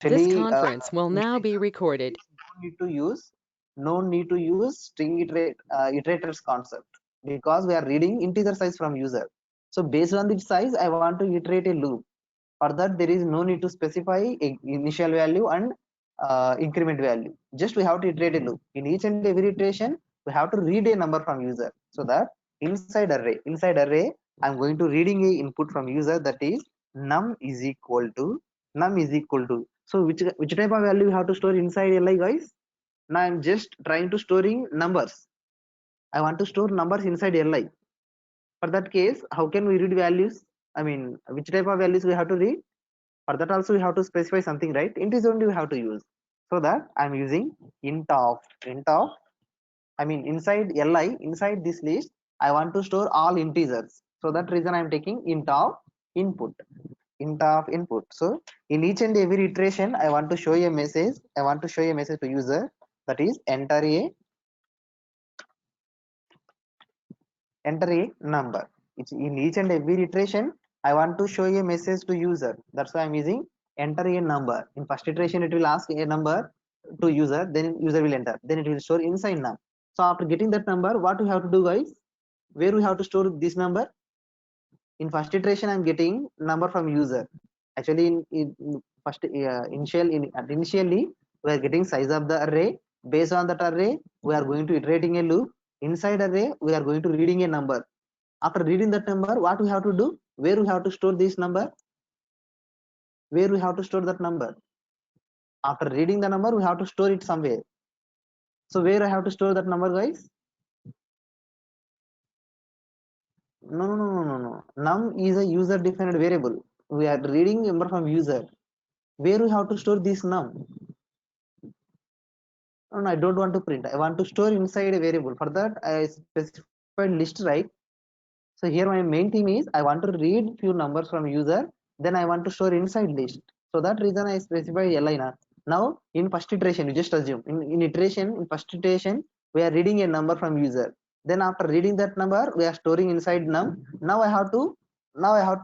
This Actually, conference will now be recorded. no need to use string iterators concept, because we are reading integer size from user. So based on the size, I want to iterate a loop. For that, there is no need to specify initial value and increment value. Just we have to iterate a loop. In each and every iteration, we have to read a number from user. So that inside array, I'm going to reading a input from user, that is num is equal to. So which type of value we have to store inside li, guys? Now I'm just trying to storing numbers. I want to store numbers inside li. For that case, how can we read values? I mean, which type of values we have to read? For that also we have to specify something, right? Int is only we have to use. So that I'm using int of, I mean, inside li, inside this list, I want to store all integers. So that reason I'm taking int of input. So in each and every iteration, I want to show a message. I want to show a message to user, that is enter a number. It's in each and every iteration, I want to show a message to user. That's why I'm using enter a number. In first iteration, it will ask a number to user, then user will enter, then it will store inside num. So after getting that number, what we have to do, guys? Where we have to store this number? In first iteration, I'm getting number from user. Actually, in first initially, we are getting size of the array. Based on that array, we are going to iterating a loop. Inside array, we are going to reading a number. After reading that number, what we have to do? Where we have to store this number? Where we have to store that number? After reading the number, we have to store it somewhere. So where I have to store that number, guys? No, no, no, no, no, no. Num is a user defined variable. We are reading number from user. Where we have to store this num? No, no, I don't want to print. I want to store inside a variable. For that, I specified list, right? So here my main theme is I want to read few numbers from user, then I want to store inside list. So that reason I specify li now. Now in first iteration, you just assume in first iteration, we are reading a number from user. Then after reading that number, we are storing inside num. Now I have to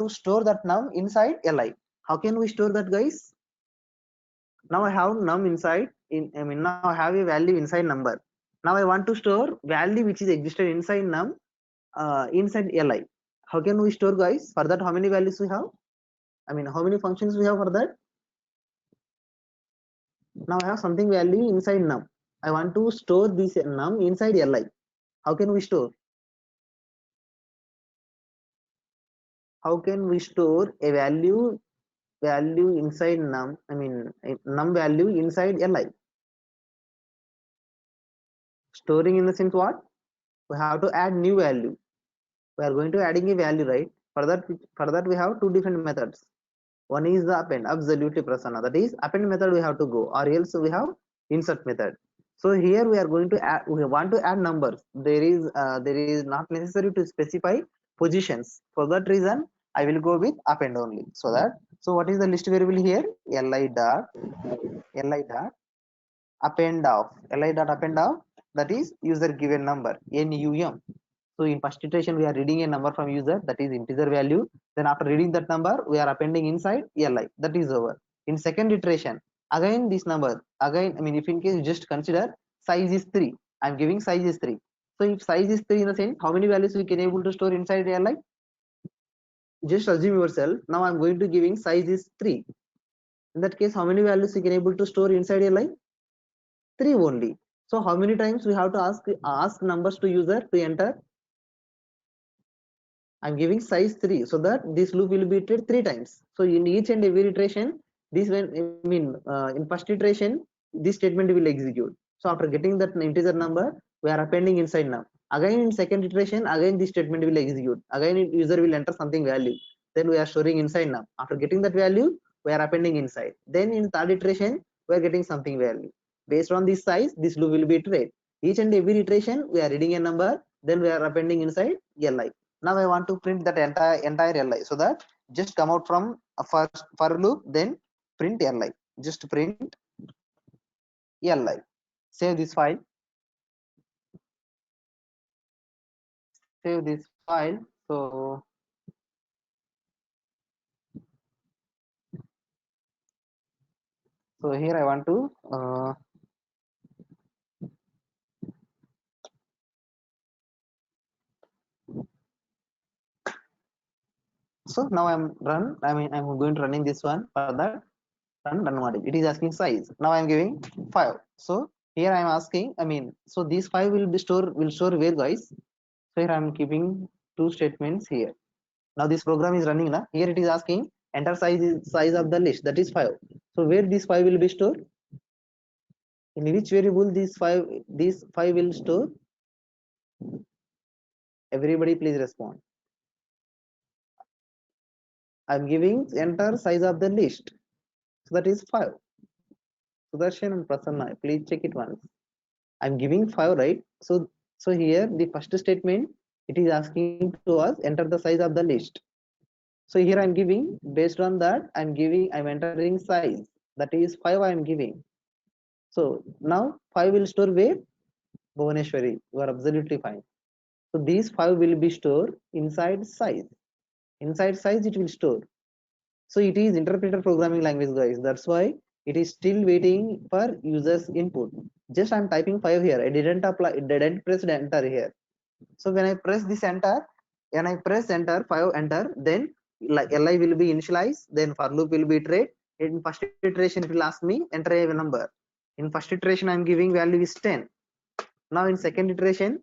store that num inside li. How can we store that, guys? Now I have num inside now I have a value inside number. Now I want to store value which is existed inside num inside li. How can we store, guys? For that, how many values we have? I mean, how many functions we have for that? Now I have something value inside num. I want to store this num inside li. How can we store? How can we store a value inside num? I mean, a num value inside li. Storing in the sense what? We have to add new value. We are going to adding a value, right? For that we have two different methods. One is the append, absolutely prasanna. That is append method we have to go, or else we have insert method. So here we are going to add, we want to add numbers. There is not necessary to specify positions. For that reason, I will go with append only. So what is the list variable here? Li dot append of li dot append of, that is user given number num. So in first iteration, we are reading a number from user, that is integer value. Then after reading that number, we are appending inside li. That is over. In second iteration, again this number, again, I mean, if in case you just consider size is 3, I'm giving size is 3. So if size is 3 in the sense, how many values we can able to store inside li? Just assume yourself. Now I'm going to giving size is 3. In that case, how many values we can able to store inside li? 3 only. So how many times we have to ask numbers to user to enter? I'm giving size 3, so that this loop will be iterated 3 times. So in each and every iteration, this when I mean in first iteration, this statement will execute. So after getting that integer number, we are appending inside now. Again in second iteration, again this statement will execute. Again user will enter something value. Then we are storing inside now. After getting that value, we are appending inside. Then in third iteration, we are getting something value. Based on this size, this loop will be iterated. Each and every iteration, we are reading a number, then we are appending inside li. Now I want to print that entire li. So that just come out from a first for loop, then print li. Just print li. Save this file. Save this file. So So here I want to so now I'm going to running this one. For that, run what it is asking size. Now I'm giving 5. So here I'm asking, so these 5 will store where, guys? So here I'm keeping two statements here. Now this program is running now. Here it is asking enter size of the list, that is 5. So where this 5 will be stored? In which variable these 5 will store? Everybody please respond. I'm giving enter size of the list, so that is 5. Sudarshan and Prasanna, please check it once. I'm giving 5, right? So here the first statement, it is asking to us enter the size of the list. So here I'm giving, based on that I'm entering size, that is 5 I am giving. So now 5 will store where? Bhuvaneshwari, you are absolutely fine. So these 5 will be stored inside size. Inside size it will store. So it is interpreter programming language, guys. That's why it is still waiting for users input. Just I'm typing 5 here. I didn't press enter here. So when I press this enter, when I press enter 5 enter, then like li will be initialized, then for loop will be iterate. In first iteration it will ask me enter a number. In first iteration I'm giving value is 10. Now in second iteration,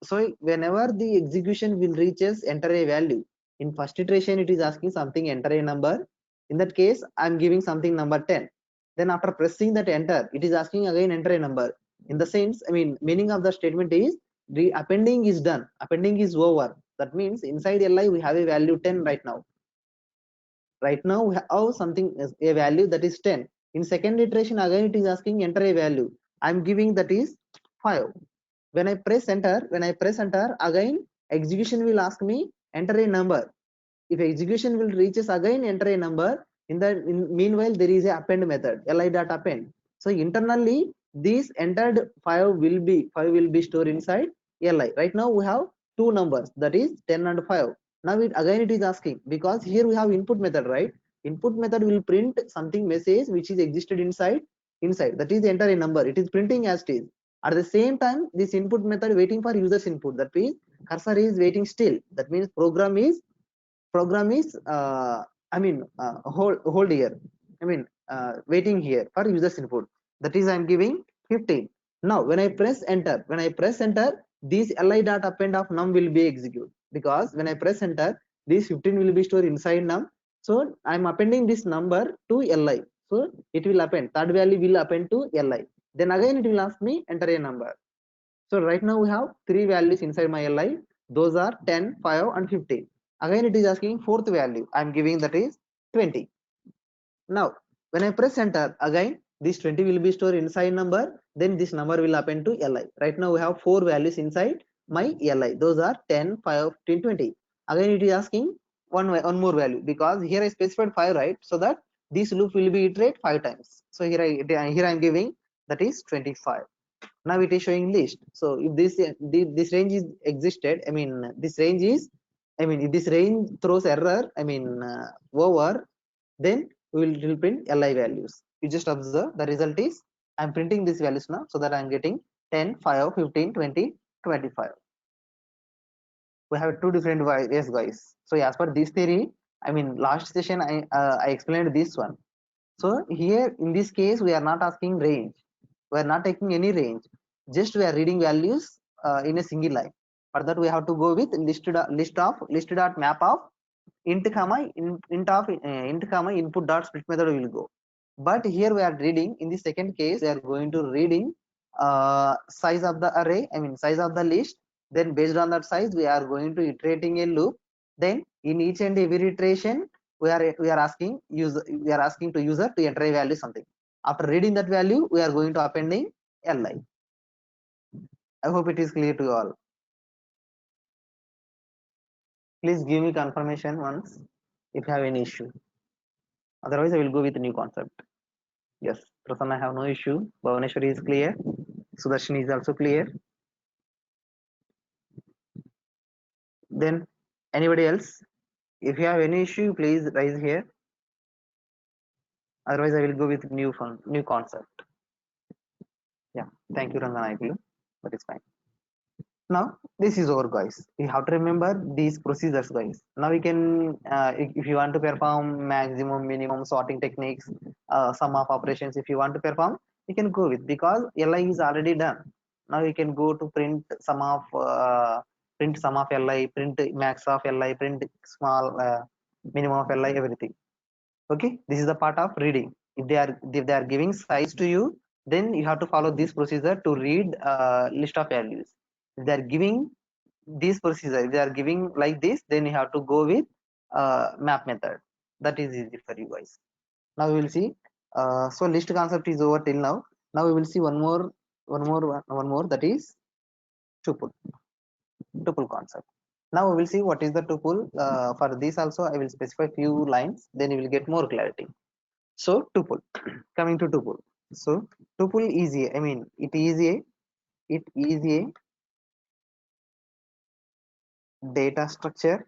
so whenever the execution will reaches enter a value, in first iteration it is asking something enter a number. In that case I'm giving something number 10. Then after pressing that enter, it is asking again enter a number. In the sense, meaning of the statement is the appending is done, appending is over. That means inside li we have a value 10 right now. Right now we have something, a value that is 10. In second iteration again it is asking enter a value. I'm giving that is 5. When I press enter again execution will ask me enter a number. If execution will reaches again enter a number. Meanwhile there is a append method, li.append. So internally this entered 5 will be stored inside li. Right now we have two numbers, that is 10 and 5. Now it is asking, because here we have input method, right? Input method will print something message which is existed inside, that is enter a number. It is printing as it is. At the same time this input method waiting for users input, that means cursor is waiting still. That means program is hold here, waiting here for users input. That is I'm giving 15. Now when I press enter, this li.append of num will be executed, because when I press enter this 15 will be stored inside num. So I'm appending this number to li. So it will append, third value will append to li. Then again it will ask me enter a number. So right now we have three values inside my li. Those are 10, 5 and 15. Again it is asking fourth value. I'm giving that is 20. Now when I press enter, again this 20 will be stored inside number. Then this number will append to li. Right now we have four values inside my li. Those are 10, 5, 15, 20. Again it is asking one more value, because here I specified 5, right? So that this loop will be iterate 5 times. So here I'm giving that is 25. Now it is showing list. So if this range is existed, if this range throws error, over, then it will print li values. You just observe the result is I'm printing these values now, so that I'm getting 10, 5, 15, 20, 25. We have two different ways, guys. So as per this theory, last session I explained this one. So here in this case we are not asking range, we are not taking any range, just we are reading values in a single line. For that we have to go with list dot map of int comma int comma input dot split method will go. But here we are reading, in the second case we are going to reading size of the array, size of the list. Then based on that size we are going to iterating a loop. Then in each and every iteration we are asking to user to enter a value something. After reading that value we are going to appending li. I hope it is clear to you all. Please give me confirmation once if you have any issue. Otherwise I will go with the new concept. Yes, Prasanna, I have no issue. Bhavaneshwari is clear. Sudarshan is also clear. Then anybody else, if you have any issue please raise here. Otherwise, I will go with new concept. Yeah, thank you, Ranganaikulu. That is fine. Now this is over, guys. You have to remember these procedures, guys. Now we can, if you want to perform maximum minimum sorting techniques, sum of operations, if you want to perform, you can go with, because li is already done. Now you can go to print sum of li, print max of li, print small minimum of li, everything. Okay, this is the part of reading. If they are giving size to you, then you have to follow this procedure to read list of values. If they are giving this procedure, if they are giving like this, then you have to go with map method. That is easy for you guys. Now we will see, so list concept is over till now. Now we will see one more, that is tuple concept. Now we will see what is the tuple. For this also I will specify few lines, then you will get more clarity. So tuple, coming to tuple. So tuple is a, I mean, it is a data structure.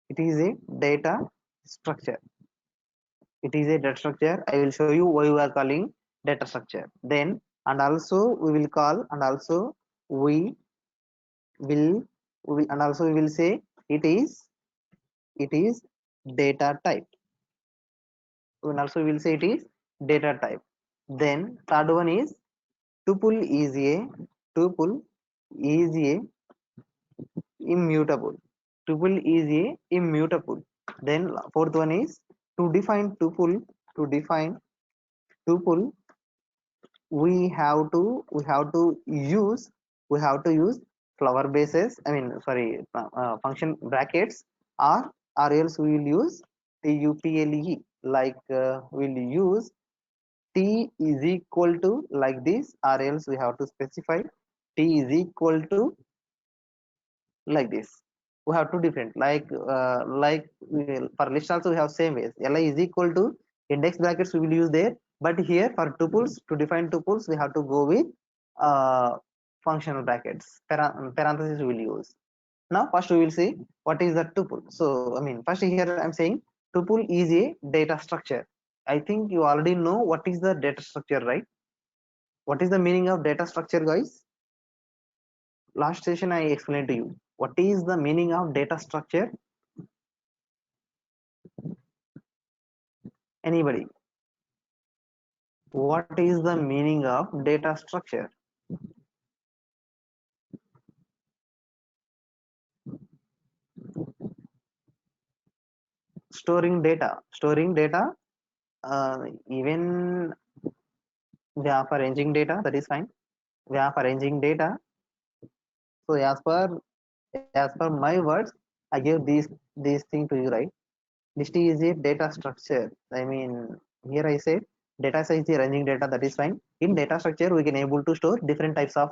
It is a data structure. It is a data structure. I will show you why we are calling data structure. Then, and also we will call, and also we will, and also we will say it is data type. And also we will say it is data type. Then third one is tuple is a tuple is a immutable. Tuple is a immutable. Then fourth one is to define tuple. To define tuple, we have to use flower bases. I mean, sorry, function brackets, or else we will use tuple. Like we'll use t is equal to like this, or else we have to specify t is equal to like this. We have two different, for list also we have same ways. Li is equal to index brackets we will use there, but here for tuples, to define tuples, we have to go with functional brackets, parentheses we will use. Now first we will see what is the tuple. So I mean, first here I'm saying tuple is a data structure. I think you already know what is the data structure, right? What is the meaning of data structure, guys? Last session I explained to you what is the meaning of data structure. Anybody, what is the meaning of data structure? Storing data. Even we are for arranging data, that is fine. We are for arranging data. So as per my words, I gave these thing to you, right? List is a data structure. I mean, here I said data size is arranging data, that is fine. In data structure we can able to store different types of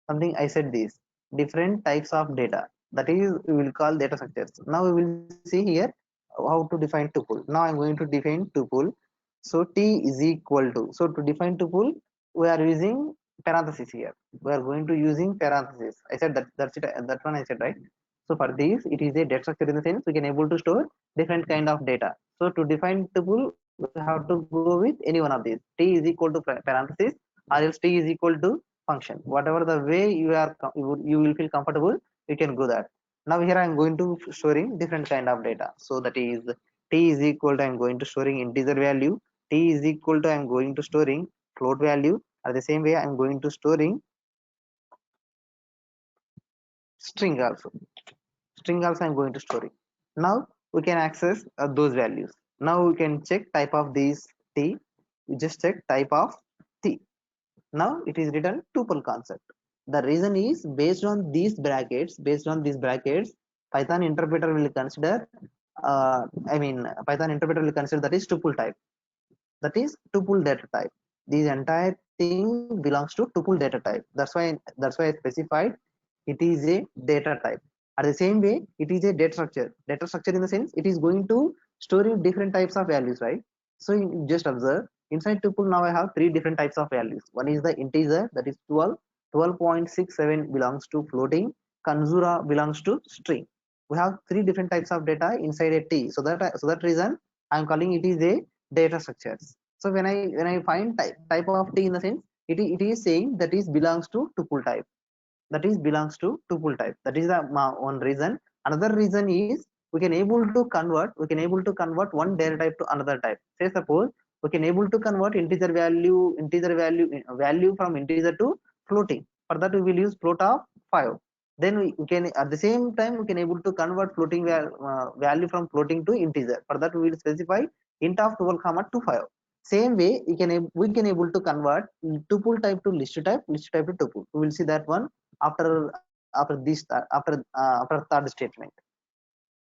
something. I said this different types of data, that is we will call data structures. Now we will see here how to define tuple. Now I'm going to define tuple. So t is equal to, so to define tuple we are using parenthesis. Here we are going to using parenthesis. I said that's it, that one I said, right? So for this it is a data structure, in the sense we can able to store different kind of data. So to define tuple we have to go with any one of these. T is equal to parenthesis, or else t is equal to function. Whatever the way you will feel comfortable, you can go that. Now here I am going to storing different kind of data. So that is t is equal to, I am going to storing integer value. T is equal to, I am going to storing float value. At the same way I am going to storing string also. I'm going to storing. Now we can access those values. Now we can check type of these t. We just check type of t. Now it is written tuple concept. The reason is based on these brackets, Python interpreter will consider, Python interpreter will consider that is tuple type, that is tuple data type. This entire thing belongs to tuple data type. That's why I specified it is a data type. At the same way, it is a data structure. Data structure in the sense it is going to storing different types of values, right? So you just observe inside tuple. Now I have three different types of values. One is the integer, that is 12. 12.67 belongs to floating. Kanzura belongs to string. we have three different types of data inside a T. So that reason I'm calling it is a data structures. So when I find type of T, in the sense it is saying that is belongs to tuple type, that is belongs to tuple type. That is the one reason. Another reason is we can able to convert one data type to another type. Say suppose we can able to convert value from integer to floating. For that we will use float of 5. Then we can at the same time we can able to convert value from floating to integer. For that we will specify int of 12 comma to 5. Same way we can able to convert tuple type to list type to tuple. We will see that one after third statement.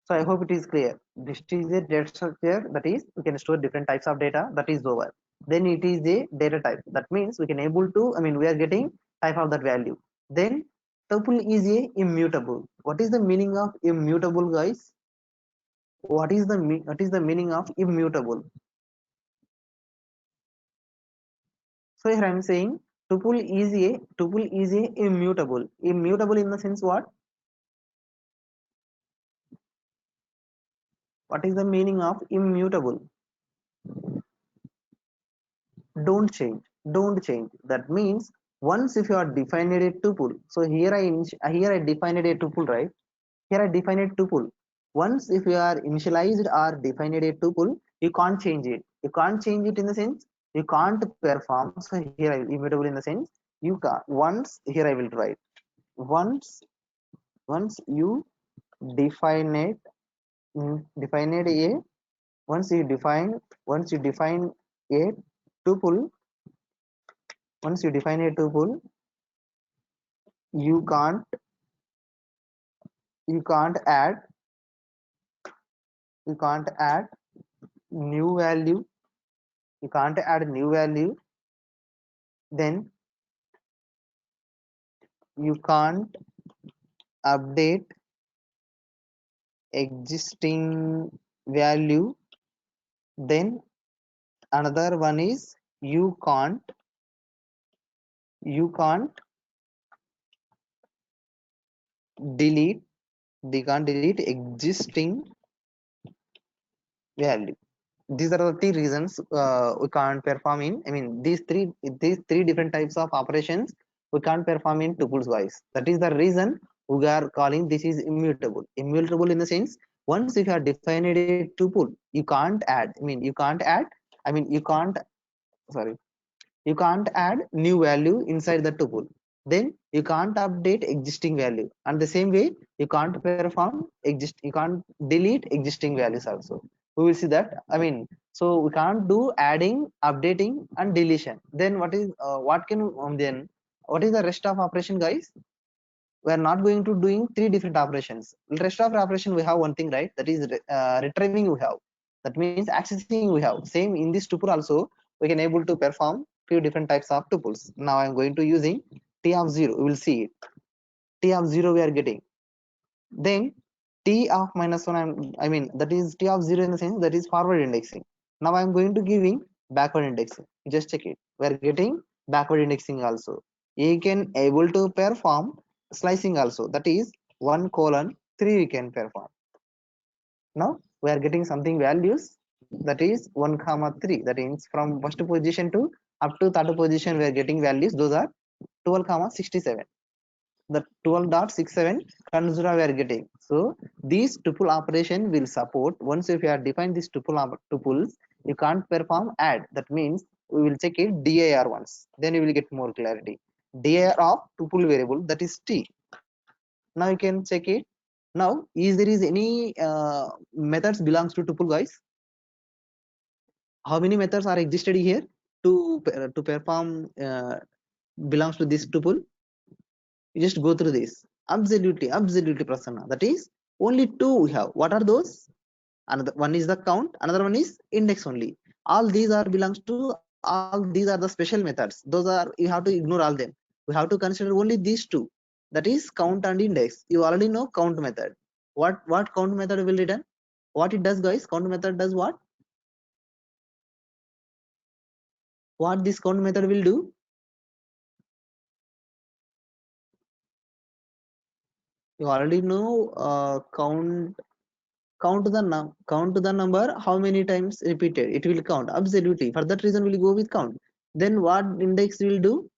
So I hope it is clear. This is a data structure, that is we can store different types of data, that is over. Then it is a data type, that means we can able to, I mean we are getting type of that value. Then tuple is a immutable. What is the meaning of immutable, guys? What is the meaning of immutable? So here I am saying tuple is a immutable. Immutable in the sense what? What is the meaning of immutable? Don't change. That means once if you are defined a tuple, so here I defined a tuple, right? Here I defined a tuple. Once if you are initialized or defined a tuple, you can't change it. You can't change it in the sense you can't perform. So here I immutable in the sense you can once, here I will write once you define it, define it a once you define a tuple, once you define a tuple, you can't you can't add you can't add new value, you can't add new value, then you can't update existing value, then another one is you can't delete delete existing value. These are the three reasons we can't perform in, I mean these three different types of operations we can't perform in tuples wise. That is the reason we are calling this is immutable in the sense once if you are defined a tuple, you can't add, you can't, sorry, you can't add new value inside the tuple, then you can't update existing value, and the same way you can't perform you can't delete existing values also. We will see that, so we can't do adding, updating and deletion. Then what is the rest of operation, guys? We are not going to doing three different operations. Rest of operation we have one thing, right? That is retrieving we have, that means accessing we have. Same in this tuple also we can able to perform few different types of tuples. Now I am going to using t of 0. We will see it. T of 0 we are getting, then t of minus 1, that is t of 0 in the sense that is forward indexing. Now I am going to giving backward indexing. Just check it, we are getting backward indexing also. You can able to perform slicing also, that is 1:3 we can perform. Now we are getting something values, that is 1:3, that means from first position to up to third position we are getting values. Those are 12:67, the 12.67 consider we are getting. So this tuple operation will support once if you have defined this tuples, you can't perform add. That means we will check it dir once, then you will get more clarity. Dir of tuple variable, that is t. Now you can check it. Now is there is any methods belongs to tuple, guys? How many methods are existed here to perform belongs to this tuple? You just go through this. Absolutely Prasanna, that is only two we have. What are those? Another one is the count, another one is index only. All these are belongs to, all these are the special methods. Those are, you have to ignore all them. We have to consider only these two, that is count and index. You already know count method. What count method will return? What it does, guys? Count method does what this count method will do? You already know count the number, how many times repeated it will count. Absolutely, for that reason we'll go with count. Then what index will do?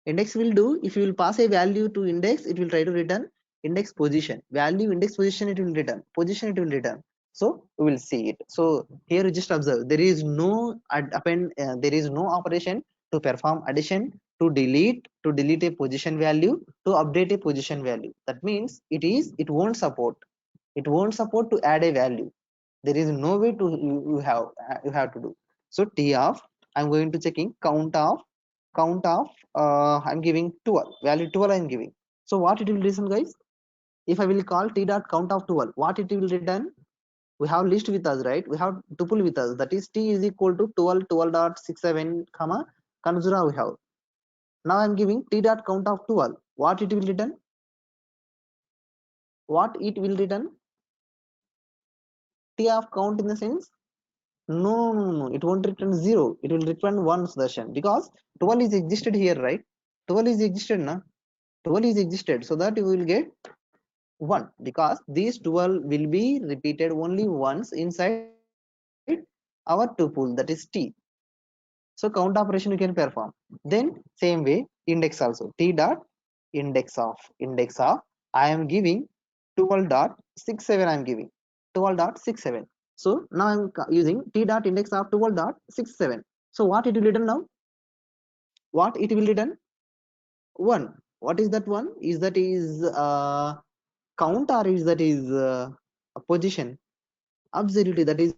Index will do, if you will pass a value to index, it will try to return index position. Value index position, it will return position, it will return. So we will see it. So here you just observe, there is no append, there is no operation to perform addition, to delete a position value, to update a position value. That means it won't support, it won't support to add a value. There is no way to you have to do. So t of, I'm going to checking count of I'm giving 12, value 12 I'm giving. So what it will return, guys? If I will call t dot count of 12, what it will return? We have list with us, right? We have tuple with us, that is t is equal to 12 12.67 comma consura we have. Now I'm giving t dot count of 12, what it will return? What it will return? T of count in the sense, no, it won't return 0, it will return 1, Sudarshan, because 12 is existed here, right? 12 is existed na, 12 is existed, so that you will get 1, because these 12 will be repeated only once inside our tuple, that is t. So count operation you can perform. Then same way index also, t dot index of I am giving 12.67, I am giving 12.67. So now I'm using t dot index of 12.67. So what it will return now? What it will return? 1. What is that one? Is that is count, or is that is a position? Absolutely, that is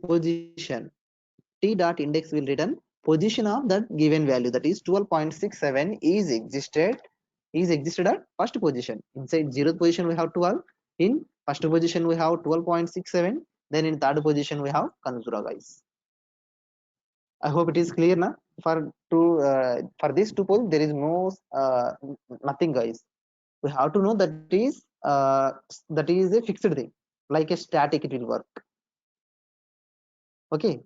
position. T dot index will return position of that given value, that is 12.67 is existed at first position. Inside 0th position we have 12, in first position we have 12.67, then in third position we have consura, guys. I hope it is clear now. For this tuple there is no nothing, guys. We have to know that is a fixed thing, like a static it will work. Okay,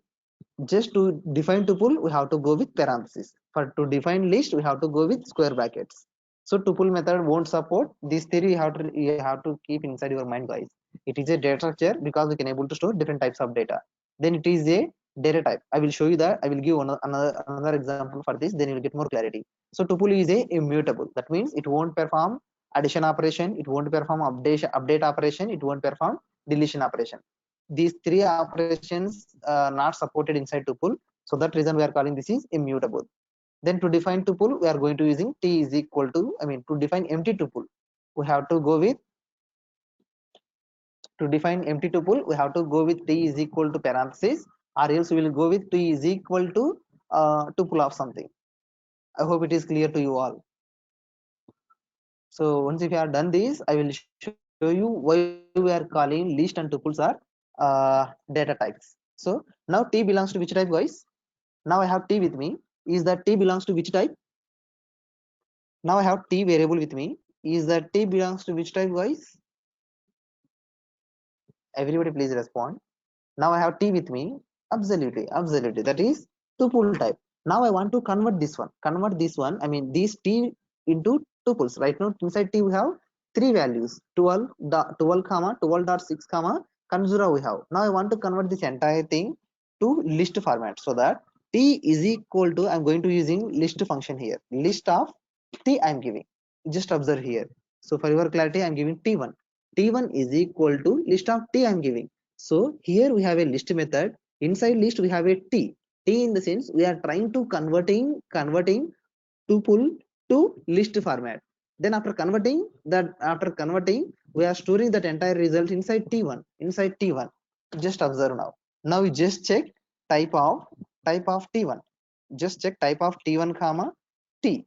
just to define tuple we have to go with parenthesis, for to define list we have to go with square brackets. So tuple method won't support these theory, you have to keep inside your mind, guys. It is a data structure because we can able to store different types of data. Then it is a data type. I will show you that. I will give another example for this, then you will get more clarity. So tuple is a immutable, that means it won't perform addition operation, it won't perform update operation, it won't perform deletion operation. These three operations not supported inside tuple, so that reason we are calling this is immutable. Then to define tuple we are going to using t is equal to, I mean to define empty tuple we have to go with, to define empty tuple we have to go with t is equal to parenthesis, or else we will go with t is equal to tuple of something. I hope it is clear to you all. So once if you have done this, I will show you why we are calling list and tuples are data types. So now t belongs to which type, guys? Now I have t with me. Is that t belongs to which type? Now I have t variable with me. Is that t belongs to which type, guys? Everybody please respond. Now I have t with me. Absolutely, that is tuple type. Now I want to convert this one, I mean these t into tuples. Right now inside t we have three values, 12 comma 12.6 comma consura we have. Now I want to convert this entire thing to list format, so that t is equal to, I'm going to using list function here, list of t I'm giving. Just observe here. So for your clarity I'm giving t1. T1 is equal to list of t I'm giving. So here we have a list method. Inside list we have a t. T in the sense we are trying to converting tuple to list format. Then after converting we are storing that entire result inside t1. Inside t1. Just observe now. Now we just check type of t1. Just check type of t1 comma t.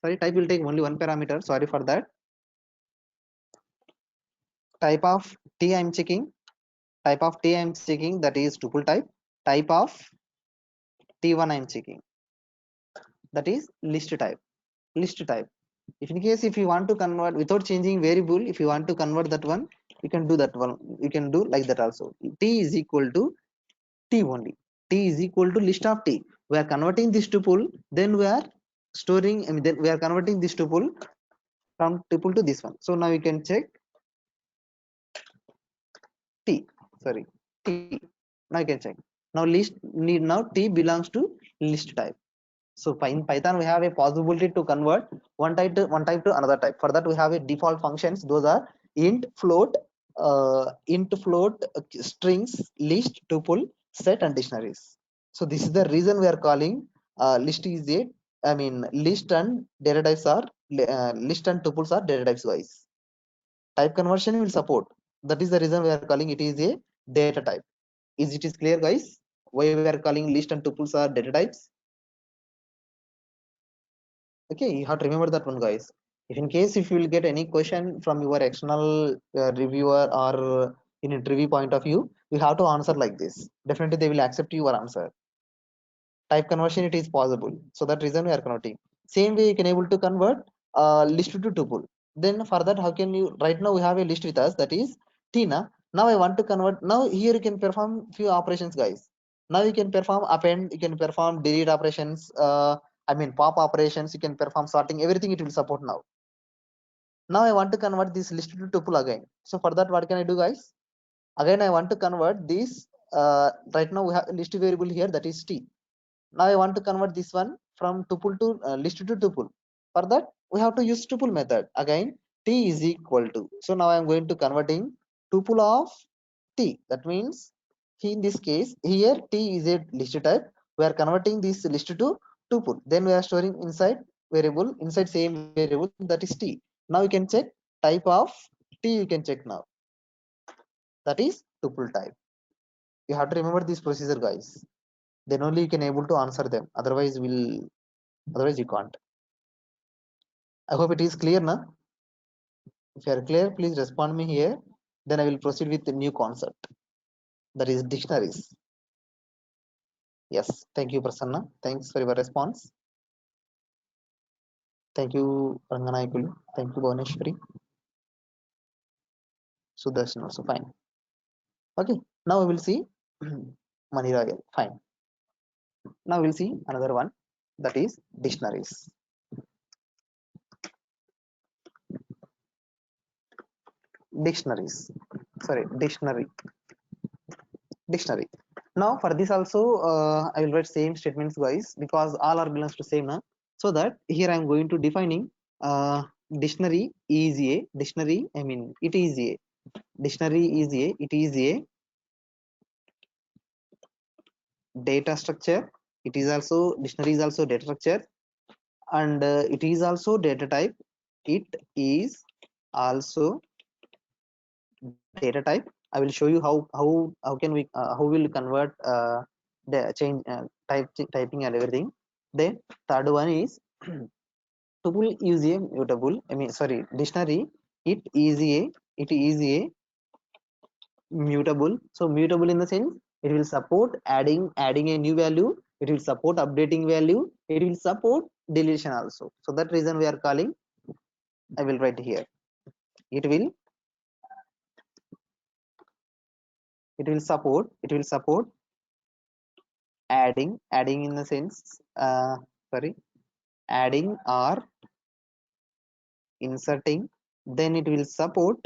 Sorry, type will take only one parameter. Sorry for that. Type of t I'm checking. Type of t I'm checking, that is tuple type. Type of t1 I'm checking, that is list type. List type. If in case if you want to convert without changing variable, if you want to convert that one, you can do that one. You can do like that also. T is equal to t only. T is equal to list of t. We are converting this tuple, then we are storing, I mean, then we are converting this tuple from tuple to this one. So now you can check T, sorry, T. Now you can check. Now list need now T belongs to list type. So in Python we have a possibility to convert one type to another type. For that we have a default functions. Those are int, float, strings, list, tuple, set, and dictionaries. So this is the reason we are calling list is a, I mean, list and data types are list and tuples are data types wise. Type conversion will support. That is the reason we are calling it is a data type. Is it is clear, guys? Why we are calling list and tuples are data types? Okay, you have to remember that one, guys. If in case if you will get any question from your external reviewer or in interview point of view, you have to answer like this. Definitely they will accept your answer. Type conversion, it is possible, so that reason we are converting. Same way you can able to convert list to tuple. Then for that, how can you, right now we have a list with us, that is Tina. Now I want to convert. Now here you can perform few operations, guys. Now you can perform append, you can perform delete operations, I mean pop operations, you can perform sorting, everything it will support now. Now I want to convert this list to tuple again. So for that, what can I do, guys? Again I want to convert this, right now we have a list variable here, that is T. Now I want to convert this one from tuple to list to tuple. For that, we have to use tuple method. Again, T is equal to. So now I am going to converting tuple of T. That means in this case here T is a list type. We are converting this list to tuple. Then we are storing inside variable, inside same variable, that is T. Now you can check type of T. You can check now. That is tuple type. You have to remember this procedure, guys. Then only you can able to answer them. Otherwise you can't. I hope it is clear now. If you are clear, please respond me here. Then I will proceed with the new concept, that is dictionaries. Yes, thank you, Prasanna. Thanks for your response. Thank you, Ranganayakulu. Thank you, Bhuvaneshwari. Sudarshan also fine. Okay, now we will see Money Royal. Fine. Now we will see another one, that is dictionaries. Dictionaries. Sorry, dictionary. Now for this also I will write same statements, guys, because all are belongs to same now. So that here I am going to defining dictionary is a dictionary, I mean it is a dictionary is a, it is a data structure. It is also, dictionary is also data structure, and it is also data type. It is also data type. I will show you how can we how will convert the change typing and everything. Then third one is tuple is a mutable. I mean, sorry, dictionary. It is a mutable. So mutable in the sense it will support adding a new value. It will support updating value. It will support deletion also. So that reason we are calling. I will write here. It will support. It will support adding in the sense sorry, adding or inserting. Then it will support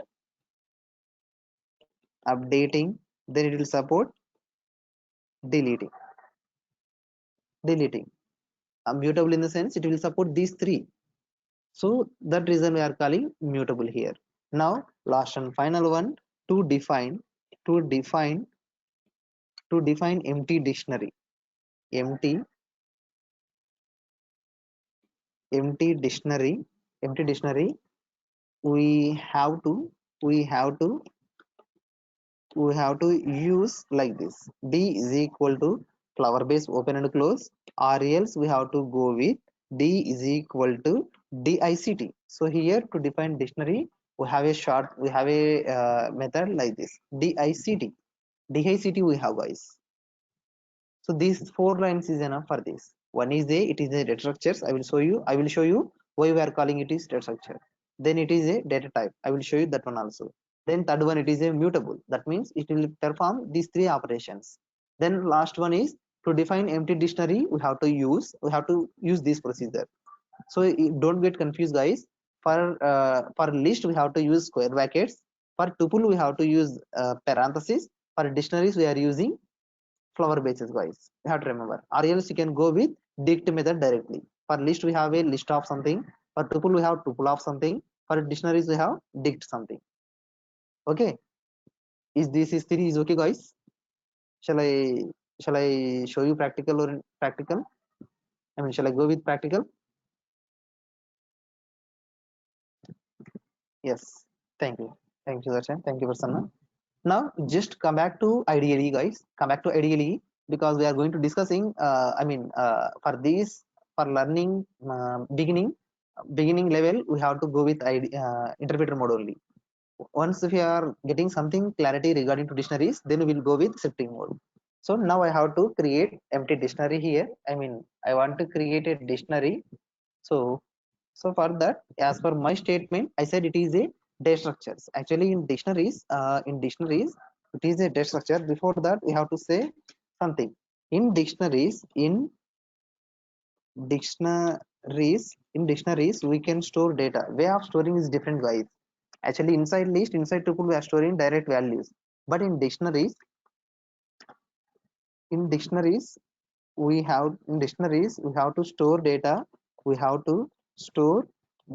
updating. Then it will support deleting. Mutable in the sense it will support these three. So that reason we are calling mutable here. Now last and final one, to define empty dictionary. Empty dictionary. We have to use like this. D is equal to flower base open and close, or else we have to go with D is equal to DICT. So here to define dictionary, we have a method like this. DICT we have, guys. So these 4 lines is enough for this. One is it is a data structures. I will show you why we are calling it is data structure. Then it is a data type. I will show you that one also. Then third one, it is a mutable. That means it will perform these 3 operations. Then last one is to define empty dictionary. We have to use this procedure. So don't get confused, guys. For list we have to use square brackets. For tuple we have to use parentheses. For dictionaries we are using flower basis, guys. You have to remember, or else you can go with dict method directly. For list we have a list of something. For tuple we have tuple of something. For dictionaries we have dict something. Okay, is this is theory is okay, guys? Shall i shall i show you practical or practical? I mean, shall I go with practical? Yes, thank you. Thank you, Darshan. Thank you, Prasanna. Now just come back to IDLE, guys. Come back to IDLE, because we are going to discussing I mean, for this, for learning beginning level, we have to go with interpreter mode only. Once if you are getting something clarity regarding to dictionaries, then we will go with shifting mode. So now I have to create empty dictionary here. I mean, I want to create a dictionary. So so for that, as per my statement, I said it is a data structures. Actually, in dictionaries, it is a data structure. Before that, we have to say something. In dictionaries, we can store data. Way of storing is different, guys. Actually, inside list, inside tuple, we are storing direct values. But in dictionaries, we have to store data. We have to store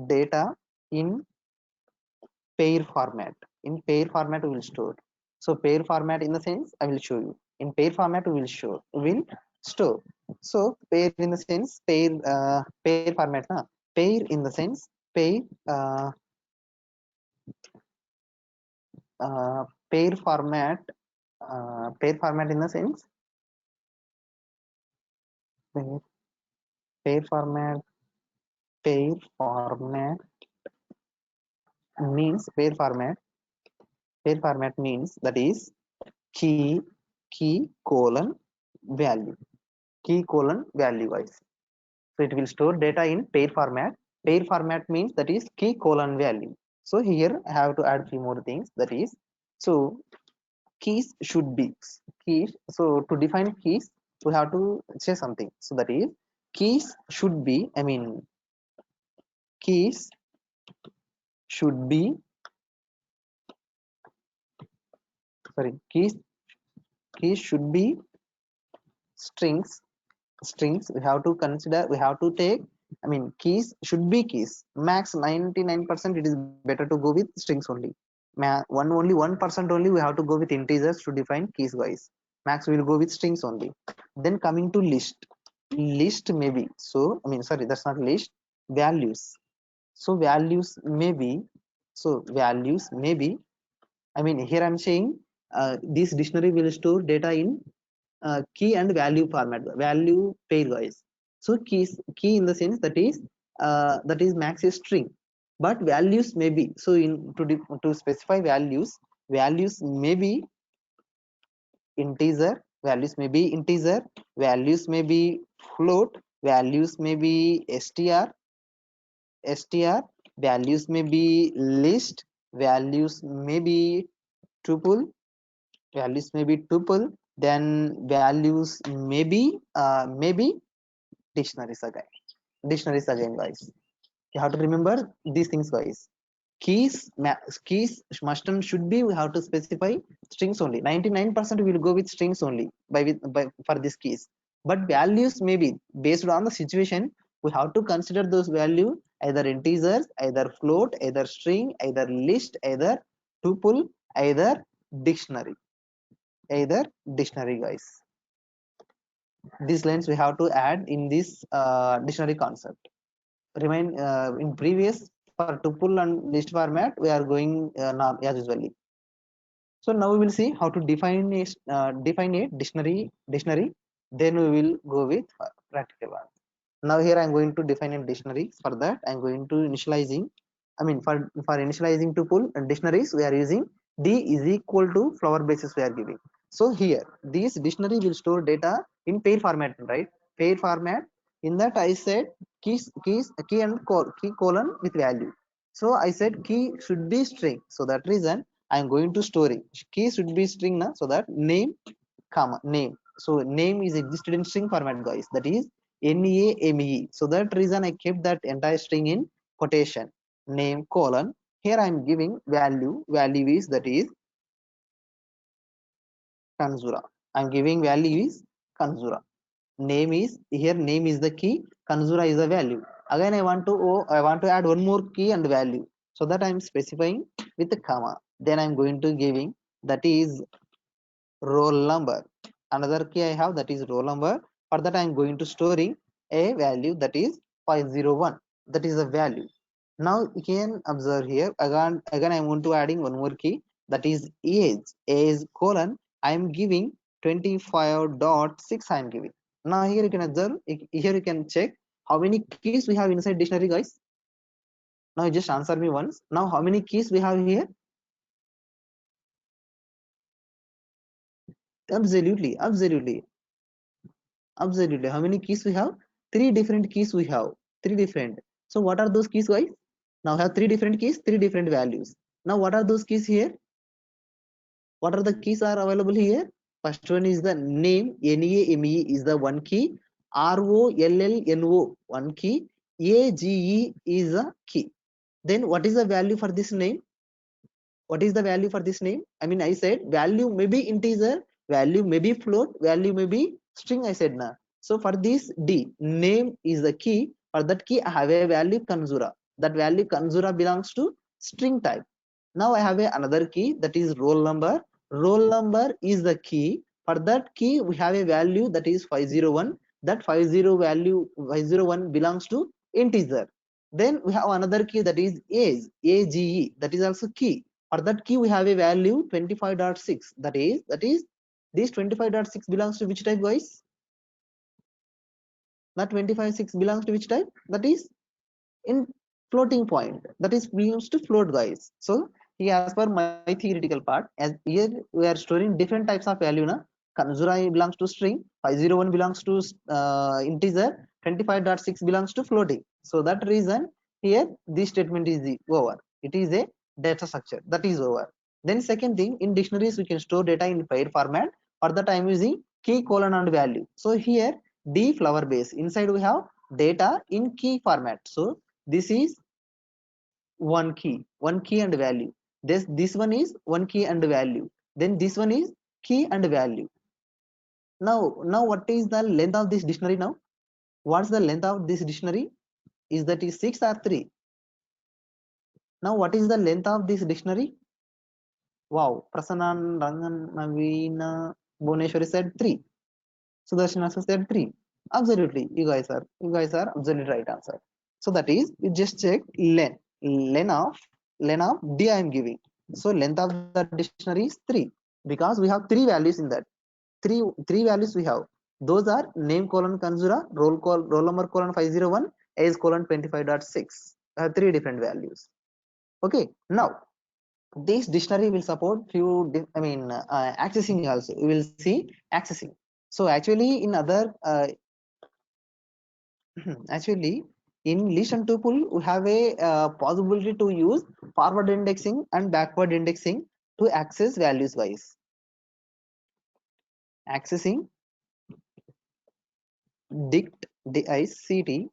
data in pair format. In pair format we will store. So pair format, in the sense, I will show you. In pair format we will store. So pair in the sense, pair format na. Pair in the sense, uh, uh, pair format pair format in the sense, pair, pair format pair format means pair format means that is key colon value. Key colon value, guys. So it will store data in pair format. Pair format means that is key colon value. So here I have to add few more things, that is, so keys should be keys. So to define keys, we have to say something. So that is, keys should be, I mean, keys should be, sorry, keys should be strings. We have to consider, we have to take, I mean, keys should be keys. Max 99% it is better to go with strings only. Only 1% only we have to go with integers to define keys, guys. Max we will go with strings only. Then coming to list maybe, so I mean, sorry, that's not list, values. So values maybe, I mean, here I'm saying this dictionary will store data in key and value format, value pair, guys. So key in the sense, that is max is string, but values may be, so in to specify values may be integer, values may be float, values may be str, values may be list, values may be tuple, then values maybe dictionaries again, guys. You have to remember these things, guys. Keys must and should be, we have to specify strings only. 99% we will go with strings only by for these keys. But values may be based on the situation. We have to consider those value, either integers, either float, either string, either list, either tuple, either dictionary guys. These lines we have to add in this dictionary concept. Remind, in previous, for tuple and list format we are going now as usually. So now we will see how to define a dictionary. Then we will go with practical one. Now here I am going to define a dictionary. For that I am going to initializing, I mean, for initializing tuple and dictionaries we are using d is equal to flower basis we are giving. So here this dictionary will store data in pair format, right? Pair format. In that I said key and key colon with value. So I said key should be string, so that reason I am going to store it. Key should be string na, so that name, comma name. So name is existed in string format, guys. That is NAME. So that reason I kept that entire string in quotation. Name colon. Here I am giving value. Value is, that is Kanzura. I'm giving value is Kanzura. Name is, here name is the key, Kanzura is the value. Again I want to add one more key and value. So that I'm specifying with the comma. Then I'm going to giving, that is roll number. Another key I have, that is roll number. For that I'm going to storing a value, that is 501. That is the value. Now you can observe here again I'm going to adding one more key, that is age colon. I am giving 25.6. I am giving. Now here you can observe, here you can check how many keys we have inside dictionary, guys. Now you just answer me once. Now how many keys we have here? Absolutely, absolutely, absolutely. How many keys we have? Three different keys we have. Three different. So what are those keys, guys? Now we have three different keys, three different values. Now what are those keys here? What are the keys are available here? First one is the name, NAME is the one key, ROLLNO one key, AGE is a key. Then what is the value for this name? What is the value for this name? I mean, I said value may be integer, value may be float, value may be string, I said na. So for this D, name is the key. For that key I have a value Kanzura. That value Kanzura belongs to string type. Now I have another key, that is roll number. Roll number is the key. For that key we have a value, that is 501. That 501 belongs to integer. Then we have another key, that is age, that is also key. For that key we have a value 25.6. That is this 25.6 belongs to which type, guys? That 25.6 belongs to which type? That is in floating point, that is belongs to float, guys. So here, as per my theoretical part, as here we are storing different types of value na. Kanzura belongs to string, 501 belongs to integer, 25.6 belongs to floating. So that reason here this statement is over. It is a data structure, that is over. Then second thing, in dictionaries we can store data in pair format. For that I am using key colon and value. So here D flower base, inside we have data in key format. So this is one key and value. This one is one key and value. Then this one is key and value. Now what is the length of this dictionary? Now what's the length of this dictionary? Is that is 6 or 3? Now what is the length of this dictionary? Wow, Prasanan, Rangan, Navina, Bhuneshwari said 3. Sudarshan also said 3. Absolutely, you guys are absolutely right answer. So that is, you just check len of D I am giving. So length of the dictionary is 3, because we have three values in that. Three values we have. Those are name colon Kanzura, roll number colon 501, age colon 25.6. Three different values. Okay, now this dictionary will support few accessing also. We will see accessing. So actually in other actually in list and tuple we have a possibility to use forward indexing and backward indexing to access values wise. Accessing dict sorry,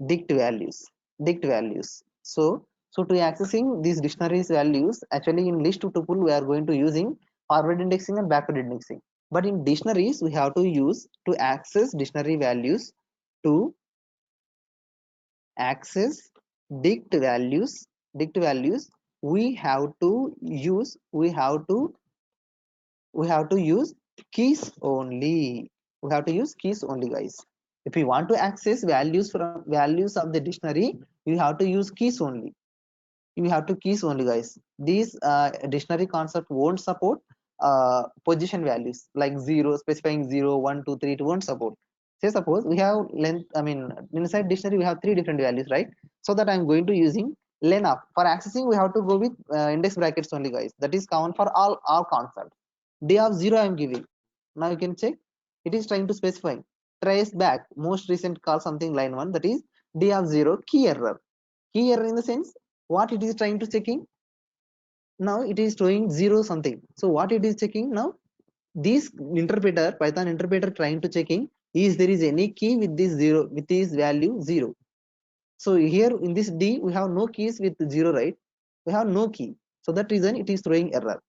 dict values. So to accessing these dictionaries values, actually in list to tuple we are going to using forward indexing and backward indexing. But in dictionaries we have to use to access dictionary values, to access dict values we have to use keys only. We have to use keys only, guys. If you want to access values from values of the dictionary, you have to use keys only. You have to keys only, guys. These dictionary concept won't support position values like 0, specifying 0, 1, 2, 3. It won't support. Say suppose we have length, inside dictionary we have three different values, right? So that I'm going to using len of. For accessing we have to go with index brackets only, guys. That is common for all concepts. D of 0 I'm giving. Now you can check, it is trying to specify trace back most recent call something line 1, that is D of 0 key error. Key error in the sense, what it is trying to checking? Now it is showing 0 something. So what it is checking now? This interpreter, Python interpreter, trying to checking is there is any key with this zero, with this value 0. So here in this D we have no keys with 0, right? We have no key, so that reason it is throwing error.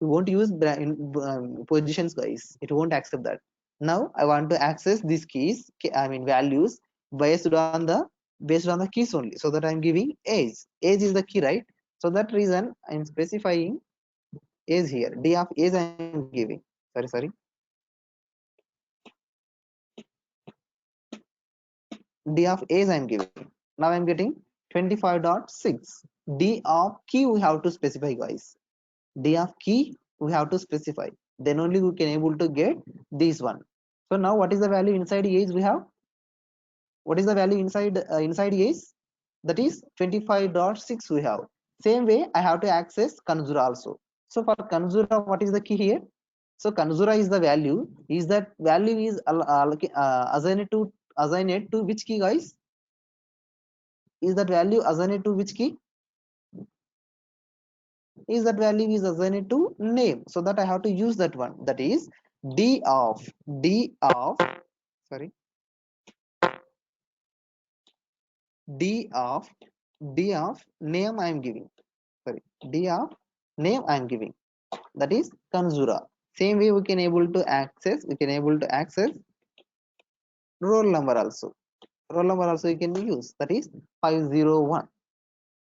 We won't use positions, guys. It won't accept that. Now I want to access these keys, I mean values, based on the keys only, so that I'm giving age is the key, right? So that reason I'm specifying age here. D of age I'm giving, sorry, D of age I'm giving. Now I'm getting 25.6. D of key we have to specify, guys. D of key we have to specify, then only we can able to get this one. So now what is the value inside age we have? What is the value inside age? That is 25.6 we have. Same way I have to access Kanzura also. So for Kanzura, what is the key here? So Kanzura is the value. Is that value is assigned to which key, guys? Is that value assigned to which key? Is that value is assigned to name, so that I have to use that one. That is d of sorry d of name I am giving. Sorry, d of name I am giving. That is Kanzura. Same way we can able to access. Roll number also. Roll number also you can use. That is 501.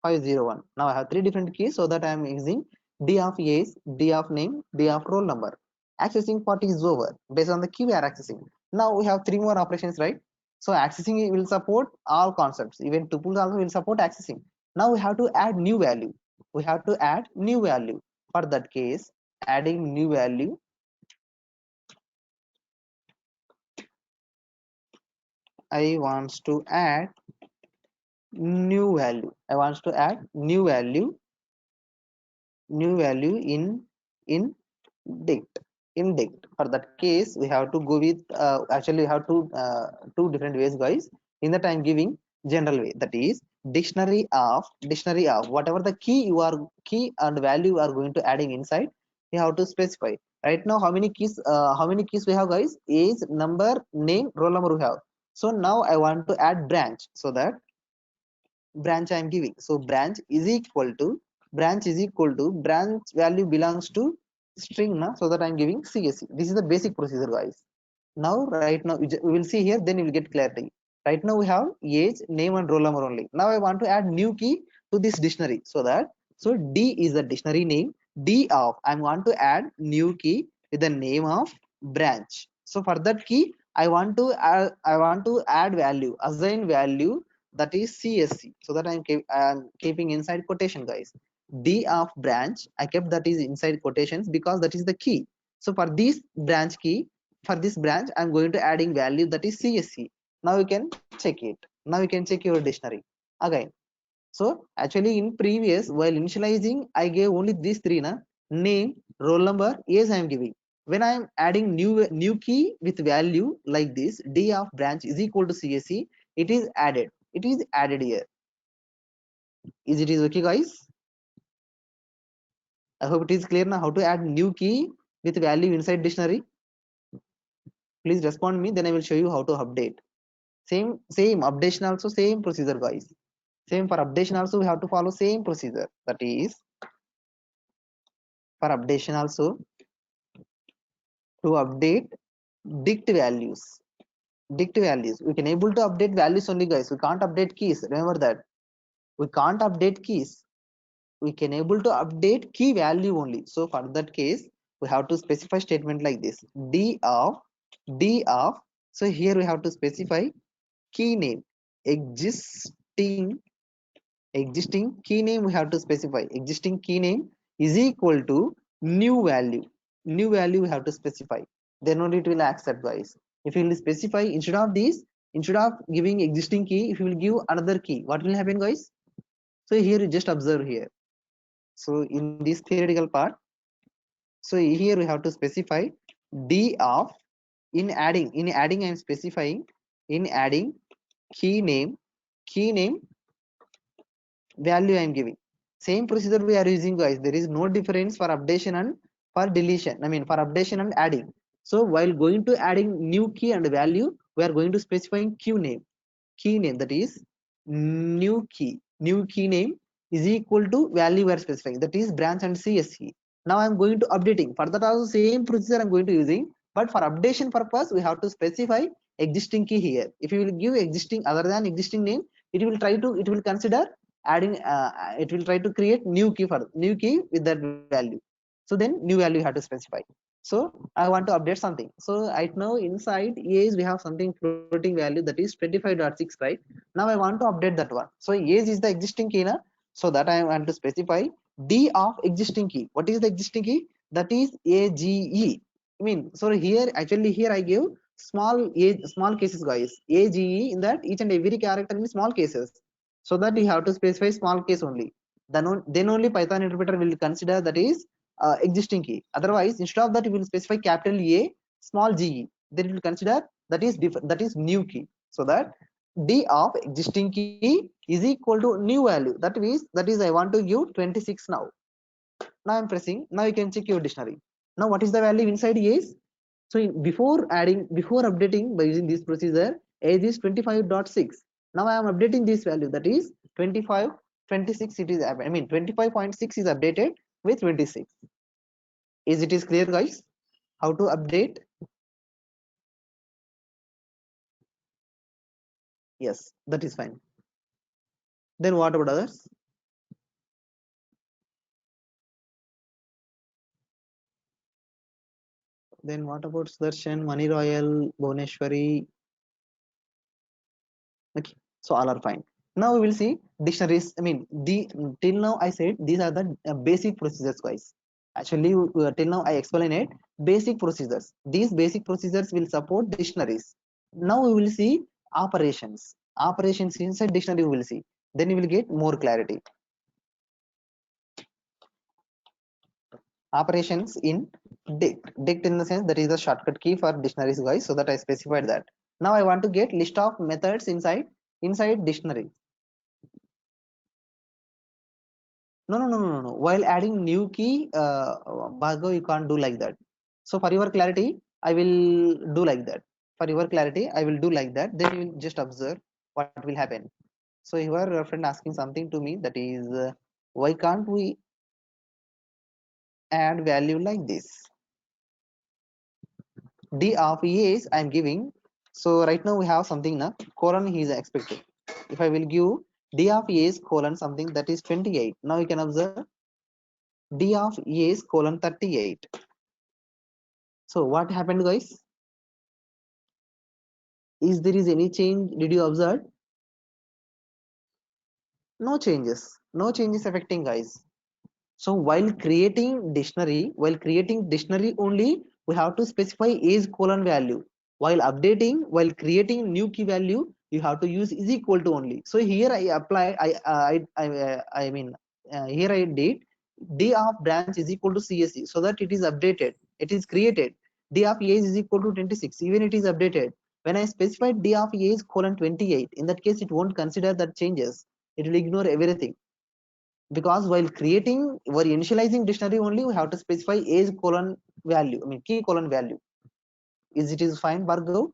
501. Now I have three different keys, so that I am using D of age, D of name, D of roll number. Accessing part is over. Based on the key we are accessing. Now we have three more operations, right? So accessing will support all concepts. Even tuples also will support accessing. Now we have to add new value. We have to add new value. For that case, adding new value. I wants to add new value. I wants to add new value in dict. For that case we have to go with actually we have two different ways, guys. In that I'm giving general way, that is dictionary of whatever the key and value you are going to adding inside, you have to specify. Right now how many keys we have, guys? Age, number, name, roll number we have. So now I want to add branch, so that branch I am giving. So branch is equal to branch value belongs to string na, so that I am giving CSC. This is the basic procedure, guys. Now right now we will see here, then you will get clarity. Right now we have age, name and roll number only. Now I want to add new key to this dictionary, so D is the dictionary name. D of I want to add new key with the name of branch. So for that key I want to add value, assign value, that is CSC, so that I am keeping inside quotation, guys. D of branch I kept that is inside quotations because that is the key. So for this branch key, for this branch I'm going to adding value, that is CSC. Now you can check it. Now you can check your dictionary again. So actually in previous, while initializing I gave only these three na, name, roll number, age I am giving. When I am adding new key with value like this, D of branch is equal to CSC, it is added. It is added here. Is it is okay, guys? I hope it is clear now how to add new key with value inside dictionary. Please respond me, then I will show you how to update. Same updation also, same procedure, guys. Same for updation also we have to follow same procedure. That is for updation also, to update dict values. We can able to update values only, guys. We can't update keys. Remember that. We can't update keys. We can able to update key value only. So for that case we have to specify statement like this. D of so here we have to specify key name. Existing key name we have to specify. Existing key name is equal to new value. New value we have to specify, then only it will accept, guys. If you will specify instead of giving existing key, if you will give another key, what will happen, guys? So here you just observe here. So in this theoretical part, so here we have to specify D of, in adding I am specifying, in adding key name value I am giving. Same procedure we are using, guys. There is no difference for updation and for deletion, I mean for updation and adding. So while going to adding new key and value, we are going to specifying key name, that is new key name is equal to value we are specifying, that is branch and CSE. Now I'm going to updating. For that also same procedure I'm going to using, but for updation purpose we have to specify existing key here. If you will give existing other than existing name, it will consider adding it will try to create new key with that value. So then new value you have to specify. So I want to update something. So right now inside age we have something floating value, that is 25.6, right? Now I want to update that one. So age is the existing key na? So that I want to specify d of existing key. What is the existing key? That is AGE. I mean, so here actually here I give small cases, guys. AGE, in that each and every character in small cases, so that you have to specify small case only. Then only Python interpreter will consider that is existing key. Otherwise, instead of that, you will specify capital A, small G. Then it will consider that is new key. So that d of existing key is equal to new value. That is I want to give 26 now. Now I'm pressing. Now you can check your dictionary. Now what is the value inside is? So before updating by using this procedure, age is 25.6. Now I am updating this value, that is 25, 26. It is, I mean 25.6 is updated with 26. Is it is clear, guys? How to update? Yes, that is fine. Then what about others? Then what about Sudarshan, Mani Royal, Bhuneshwari? Okay, so all are fine. Now we will see dictionaries. I mean, till now I said these are the basic procedures, guys. Actually, till now I explained it. Basic procedures. These basic procedures will support dictionaries. Now we will see operations. Operations inside dictionary we will see. Then you will get more clarity. Operations in dict in the sense that is the shortcut key for dictionaries, guys, so that I specified that. Now I want to get list of methods inside dictionary. No. While adding new key, Bhargav, you can't do like that. So for your clarity I will do like that. For your clarity I will do like that, then you will just observe what will happen. So your friend asking something to me, that is why can't we add value like this? D of E is I'm giving. So right now we have something na colon he is expected. If I will give D of E is colon something, that is 28. Now you can observe D of E is colon 38. So what happened, guys? Is there is any change? Did you observe? No changes. No changes affecting, guys. So while creating dictionary only, we have to specify is colon value. While creating new key value, you have to use is equal to only. So here I apply, I mean, here I did D of branch is equal to CSE, so that it is updated. It is created. D of age is equal to 26. Even it is updated. When I specified D of age colon 28, in that case, it won't consider that changes. It will ignore everything, because while initializing dictionary only, we have to specify age colon value, I mean key colon value. Is it is fine, Bhargav?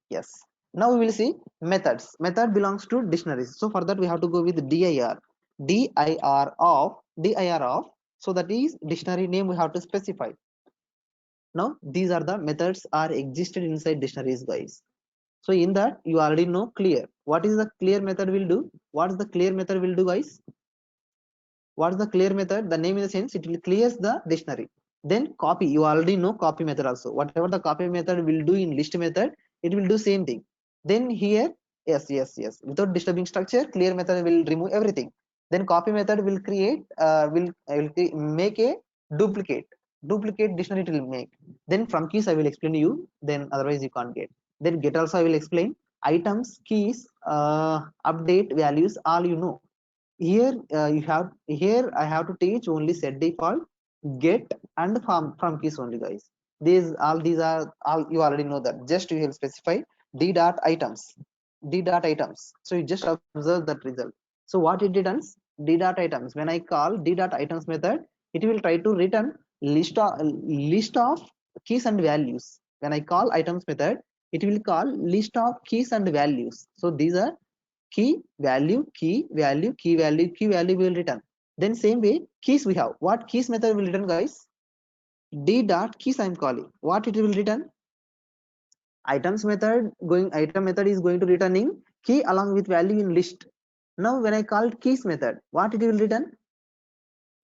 Yes. Now we will see methods. Method belongs to dictionaries, so for that we have to go with dir of, so that is dictionary name we have to specify. Now these are the methods are existed inside dictionaries, guys. So in that you already know clear. What is the clear method will do? What is the clear method will do, guys? What is the clear method? The name in the sense it will clears the dictionary. Then copy, you already know copy method also. Whatever the copy method will do in list method, it will do same thing. Then here, yes, without disturbing structure, clear method will remove everything. Then copy method will create make a duplicate dictionary it will make. Then from keys I will explain to you, then otherwise you can't get. Then get also I will explain. Items, keys, update, values, all you know. Here I have to teach only set default, get, and from keys only, guys. These are all you already know that. Just you will specify d dot items. So you just observe that result. So what it returns? D dot items. When I call d dot items method, it will try to return list of keys and values. When I call items method, it will call list of keys and values. So these are key value, key value, key value, key value will return. Then same way keys we have. What keys method will return, guys? D dot keys I'm calling. What it will return? Items method item method is going to returning key along with value in list. Now when I called keys method, what it will return?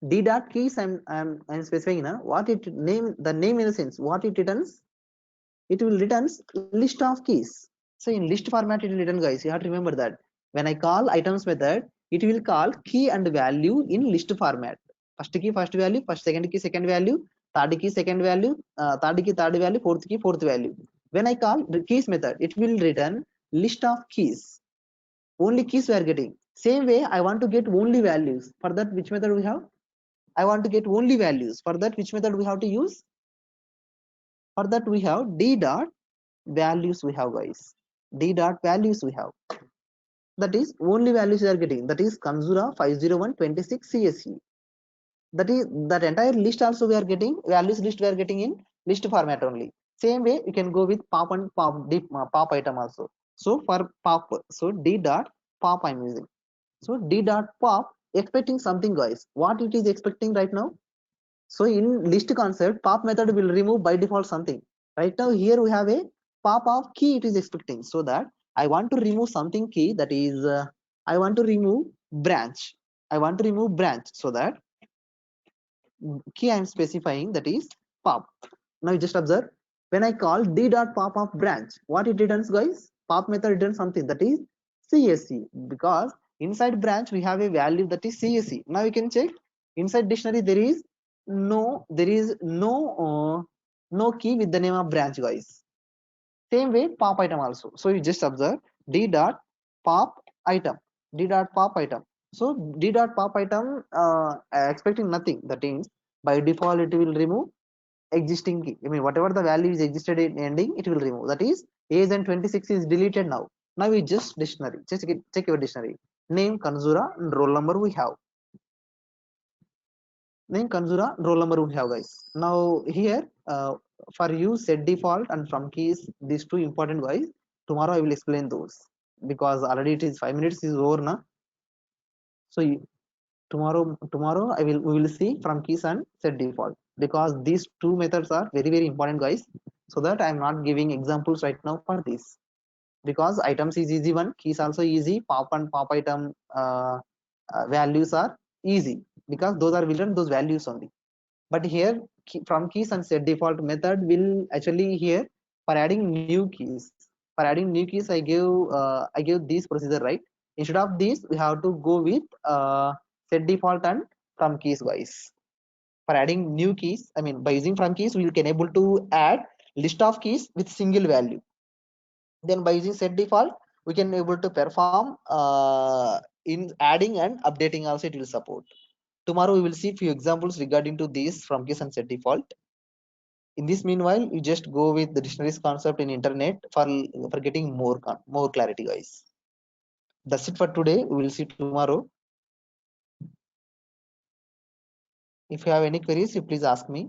D dot keys I'm specifying now. What it name, the name in the sense what it returns? It will returns list of keys. So in list format it will return, guys. You have to remember that when I call items method, it will call key and value in list format. First key first value, first second key second value, third key second value, third key third value, fourth key fourth value. When I call the keys method, it will return list of keys. Only keys we are getting. Same way I want to get only values. For that which method we have? I want to get only values. For that which method we have to use? For that we have d dot values we have, guys. D dot values we have. That is only values we are getting. That is Kanzura 50126 CSE. That is that entire list also we are getting, values list we are getting in list format only. Same way you can go with pop and pop deep pop item also. So for pop, so d dot pop I'm using. So d dot pop expecting something, guys. What it is expecting right now? So in list concept, pop method will remove by default something. Right now here we have a pop of key it is expecting. So that I want to remove something key, that is I want to remove branch. I want to remove branch. So that key I am specifying, that is pop. Now you just observe when I call d dot pop of branch, what it returns, guys? Pop method returns something, that is CSE, because inside branch we have a value that is CSE. Now you can check inside dictionary there is no no key with the name of branch, guys. Same way pop item also. So you just observe d dot pop item, d dot pop item. So d dot pop item expecting nothing, that means by default it will remove existing key. I mean whatever the value is existed in ending, it will remove. That is age and 26 is deleted now. Now we just dictionary, just check your dictionary. Name Kanzura and roll number we have. Name Kanzura, roll number we have, guys. Now here for you set default and from keys, these two important, guys. Tomorrow I will explain those, because already it is 5 minutes is over now. So tomorrow we will see from keys and set default, because these two methods are very important, guys. So that I am not giving examples right now for this, because items is easy one, keys also easy, pop and pop item values are easy, because those are written those values only. But here from keys and set default method will actually here for adding new keys. For adding new keys I gave this procedure, right? Instead of this we have to go with set default and from keys, guys. For adding new keys, I mean by using from keys we can able to add list of keys with single value. Then by using set default we can able to perform in adding and updating also it will support. Tomorrow we will see few examples regarding to these from keys and set default. In this meanwhile you just go with the dictionaries concept in internet for getting more clarity, guys. That's it for today. We will see tomorrow. If you have any queries, you please ask me.